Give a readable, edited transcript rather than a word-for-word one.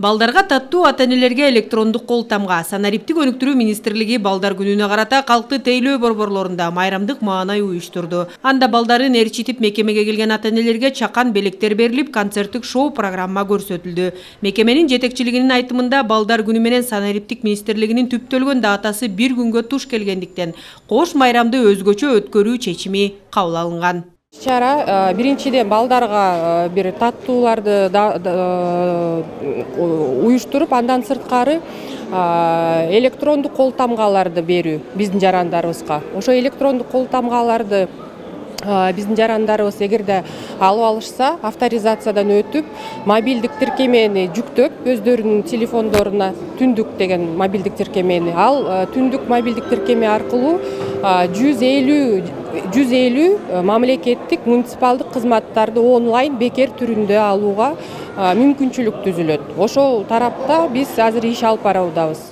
Балдарга таттуу ата-энелерге электрондук кол тамга Санариптик өнүктүрүү министрлиги балдар күнүнө карата калкты тейлөө борборлорунда майрамдык маанай уюштурду. Анда балдарын ээрчитип мекемеге келген ата-энелерге чакан белектер берилип, концерттик шоу программа көрсөтүлдү. Мекеменин жетекчилигинин айтымында балдар күнү менен Санариптик министрлигинин түптөлгөн датасы бир күнгө туш келгендиктен кош майрамды өзгөчө өткөрүү чечими кабыл алынган. Чара биринчиден балдарга бир таттууларды уюштуруп, андан сырткары электрондук кол тамгаларды берүү биздин жарандарыбызга. Ошо электрондук кол тамгаларды биздин жарандарыбыз эгерде алып алышса, авторизациядан өтүп, мобилдик тиркемени жүктөп, өздөрүнүн телефондоруна түндүк деген мобилдик тиркемени, ал түндүк мобилдик тиркеме аркылуу 150 мамлекеттик муниципалдык кызматтарды онлайн бекер түрүндө алууга мүмкүнчүлүк түзүлөт. Ошол тарапта биз азыр иш алып барабыз.